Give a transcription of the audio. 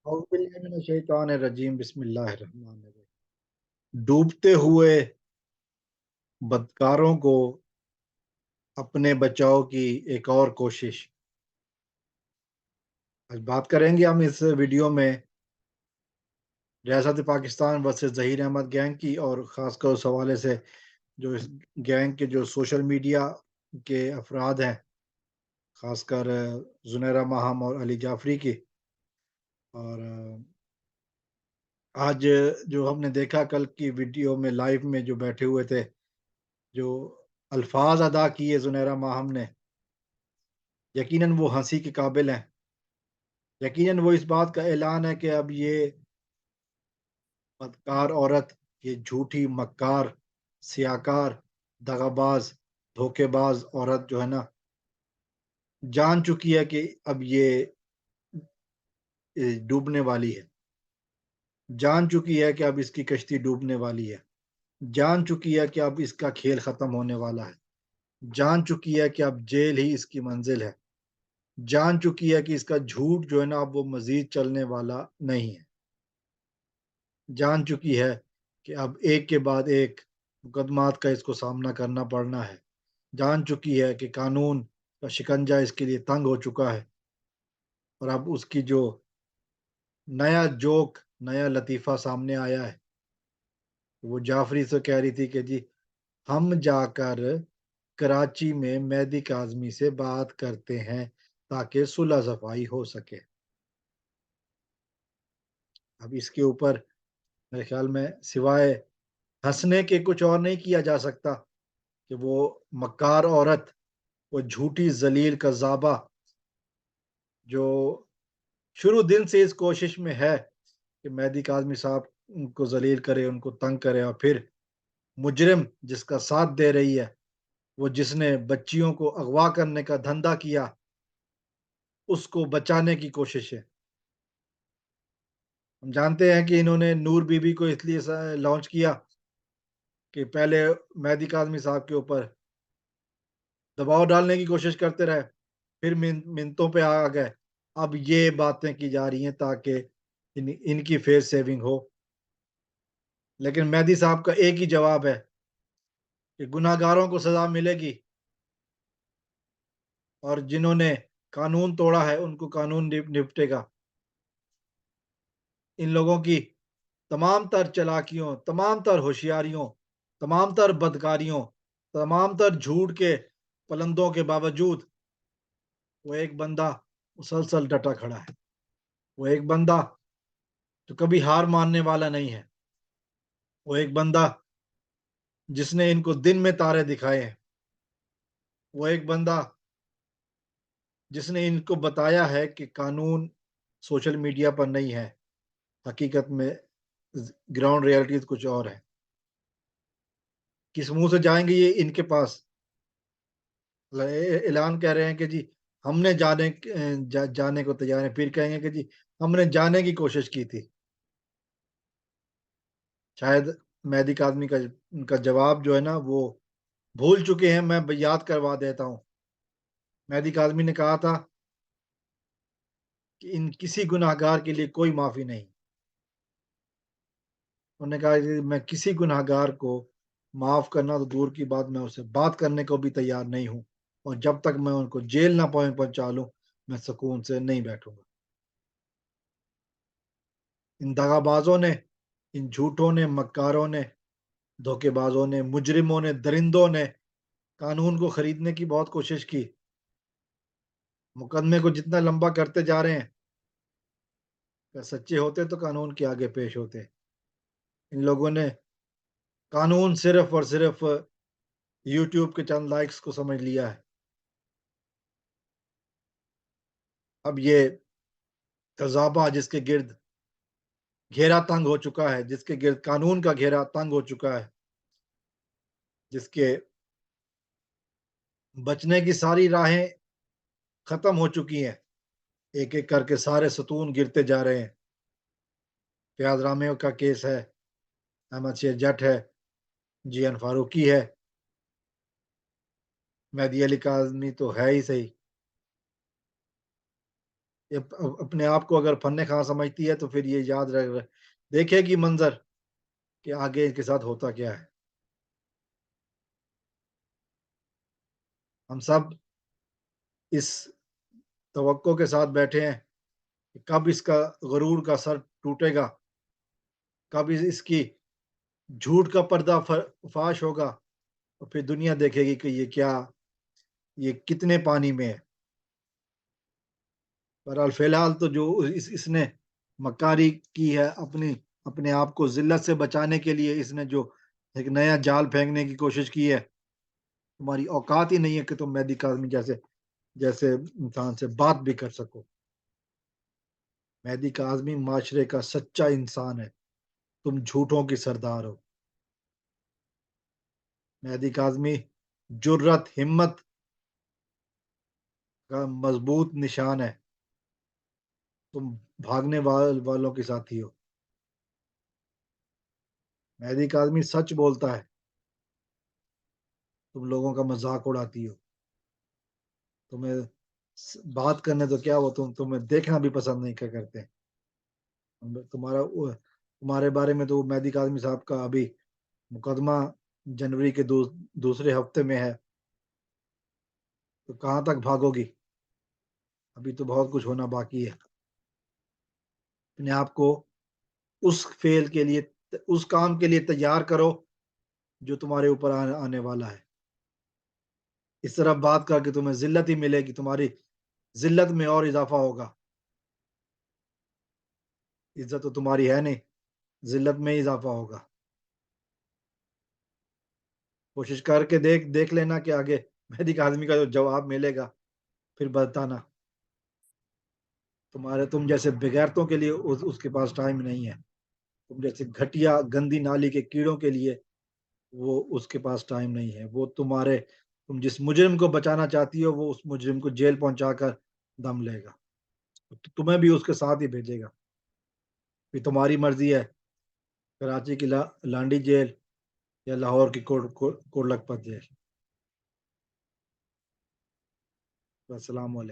اعوذ باللہ من الشیطان الرجیم بسم اللہ الرحمن الرحیم۔ ڈوبتے ہوئے بدکاروں کو اپنے بچاؤ کی ایک اور کوشش۔ آج بات کریں گے ہم اس ویڈیو میں ریاست پاکستان ورسز ظہیر احمد گینگ کی، اور خاص کر اس حوالے سے جو اس گینگ کے جو سوشل میڈیا کے افراد ہیں، خاص کر زنیرہ ماہم اور علی جعفری کی۔ اور آج جو ہم نے دیکھا کل کی ویڈیو میں لائیو میں جو بیٹھے ہوئے تھے، جو الفاظ ادا کیے زنیرہ ماہم نے، یقیناً وہ ہنسی کے قابل ہیں۔ یقیناً وہ اس بات کا اعلان ہے کہ اب یہ بدکار عورت، یہ جھوٹی مکار سیاکار دغا باز دھوکے باز عورت جو ہے نا، جان چکی ہے کہ اب یہ ڈوبنے والی ہے، جان چکی ہے کہ اب اس کی کشتی ڈوبنے والی ہے، جان چکی ہے کہ اب اس کا کھیل ختم ہونے والا ہے، جان چکی ہے کہ اب جیل ہی اس کی منزل ہے، جان چکی ہے کہ اس کا جھوٹ جو ہے نا اب وہ مزید چلنے والا نہیں ہے، جان چکی ہے کہ اب ایک کے بعد ایک مقدمات کا اس کو سامنا کرنا پڑنا ہے، جان چکی ہے کہ قانون کا شکنجہ اس کے لیے تنگ ہو چکا ہے، اور اب اس کی جو نیا جوک، نیا لطیفہ سامنے آیا ہے، وہ جعفری سے کہہ رہی تھی کہ جی ہم جا کر کراچی میں مہدی کاظمی سے بات کرتے ہیں تاکہ صلح صفائی ہو سکے۔ اب اس کے اوپر میرے خیال میں سوائے ہنسنے کے کچھ اور نہیں کیا جا سکتا کہ وہ مکار عورت، وہ جھوٹی ذلیل کذابہ، جو شروع دن سے اس کوشش میں ہے کہ مہدی کاظمی صاحب کو ذلیل کرے، ان کو تنگ کرے، اور پھر مجرم جس کا ساتھ دے رہی ہے، وہ جس نے بچیوں کو اغوا کرنے کا دھندا کیا، اس کو بچانے کی کوشش ہے۔ ہم جانتے ہیں کہ انہوں نے نور بی بی کو اس لیے لانچ کیا کہ پہلے مہدی کاظمی صاحب کے اوپر دباؤ ڈالنے کی کوشش کرتے رہے، پھر منتوں پہ آ گئے، اب یہ باتیں کی جا رہی ہیں تاکہ ان کی فیس سیونگ ہو۔ لیکن مہدی صاحب کا ایک ہی جواب ہے کہ گناہ گاروں کو سزا ملے گی، اور جنہوں نے قانون توڑا ہے ان کو قانون نپٹے گا۔ ان لوگوں کی تمام تر چالاکیوں، تمام تر ہوشیاریوں، تمام تر بدکاریوں، تمام تر جھوٹ کے پلندوں کے باوجود وہ ایک بندہ مسلسل ڈٹا کھڑا ہے، وہ ایک بندہ جو کبھی ہار ماننے والا نہیں ہے، وہ ایک بندہ جس نے ان کو دن میں تارے دکھائے ہیں، وہ ایک بندہ جس نے ان کو بتایا ہے کہ قانون سوشل میڈیا پر نہیں ہے، حقیقت میں گراؤنڈ ریالٹیز کچھ اور ہے۔ کس منہ سے جائیں گے یہ ان کے پاس؟ اعلان کہہ رہے ہیں کہ جی ہم نے جانے کو تیار ہیں، پھر کہیں گے کہ جی ہم نے جانے کی کوشش کی تھی۔ شاید مہدی کاظمی کا ان کا جواب جو ہے نا وہ بھول چکے ہیں، میں یاد کروا دیتا ہوں۔ مہدی کاظمی نے کہا تھا کہ ان کسی گناہ گار کے لیے کوئی معافی نہیں۔ انہوں نے کہا کہ میں کسی گناہ گار کو معاف کرنا تو دور کی بات، میں اسے بات کرنے کو بھی تیار نہیں ہوں، اور جب تک میں ان کو جیل نہ پہنچا لوں میں سکون سے نہیں بیٹھوں گا۔ ان دغا بازوں نے، ان جھوٹوں نے، مکاروں نے، دھوکے بازوں نے، مجرموں نے، درندوں نے قانون کو خریدنے کی بہت کوشش کی، مقدمے کو جتنا لمبا کرتے جا رہے ہیں۔ اگر سچے ہوتے تو قانون کے آگے پیش ہوتے۔ ان لوگوں نے قانون صرف اور صرف یوٹیوب کے چند لائکس کو سمجھ لیا ہے۔ اب یہ قذابہ جس کے گرد گھیرا تنگ ہو چکا ہے، جس کے گرد قانون کا گھیرا تنگ ہو چکا ہے، جس کے بچنے کی ساری راہیں ختم ہو چکی ہیں، ایک ایک کر کے سارے ستون گرتے جا رہے ہیں۔ فیاض رامیو کا کیس ہے، احمد شیر جٹ ہے، جی این فاروقی ہے، مہدی علی کاظمی تو ہے ہی صحیح۔ یہ اپنے آپ کو اگر فن خواں سمجھتی ہے تو پھر یہ یاد دیکھے گی منظر کہ آگے ان کے ساتھ ہوتا کیا ہے۔ ہم سب اس توقع کے ساتھ بیٹھے ہیں کہ کب اس کا غرور کا سر ٹوٹے گا، کب اس کی جھوٹ کا پردہ فاش ہوگا، اور پھر دنیا دیکھے گی کہ یہ کتنے پانی میں ہے۔ بہرحال فی الحال تو جو اس نے مکاری کی ہے، اپنے آپ کو ذلت سے بچانے کے لیے اس نے جو ایک نیا جال پھینکنے کی کوشش کی ہے، تمہاری اوقات ہی نہیں ہے کہ تم مہدی کاظمی جیسے انسان سے بات بھی کر سکو۔ مہدی کاظمی معاشرے کا سچا انسان ہے، تم جھوٹوں کی سردار ہو۔ مہدی کاظمی جرت ہمت کا مضبوط نشان ہے، تم بھاگنے والوں کے ساتھی ہو۔ مہدی کاظمی سچ بولتا ہے، تم لوگوں کا مذاق اڑاتی ہو۔ تمہیں بات کرنے تو کیا، وہ تمہیں دیکھنا بھی پسند نہیں کرتے۔ تمہارے بارے میں تو مہدی کاظمی صاحب کا ابھی مقدمہ جنوری کے دوسرے ہفتے میں ہے، تو کہاں تک بھاگو گی؟ ابھی تو بہت کچھ ہونا باقی ہے۔ اپنے آپ کو اس فعل کے لیے، اس کام کے لیے تیار کرو جو تمہارے اوپر آنے والا ہے۔ اس طرح بات کر کے تمہیں ذلت ہی ملے گی، تمہاری ذلت میں اور اضافہ ہوگا۔ عزت تو تمہاری ہے نہیں، ذلت میں اضافہ ہوگا۔ کوشش کر کے دیکھ لینا کہ آگے مہدی کاظمی کا جو جواب ملے گا پھر بتانا۔ تم جیسے بغیرتوں کے لیے اس کے پاس ٹائم نہیں ہے، تم جیسے گھٹیا گندی نالی کے کیڑوں کے لیے وہ اس کے پاس ٹائم نہیں ہے۔ وہ تم جس مجرم کو بچانا چاہتی ہو، وہ اس مجرم کو جیل پہنچا کر دم لے گا، تمہیں بھی اس کے ساتھ ہی بھیجے گا۔ پھر تمہاری مرضی ہے، کراچی کی لانڈی جیل یا لاہور کی کوٹ لکھپت جیل۔ السلام علیکم۔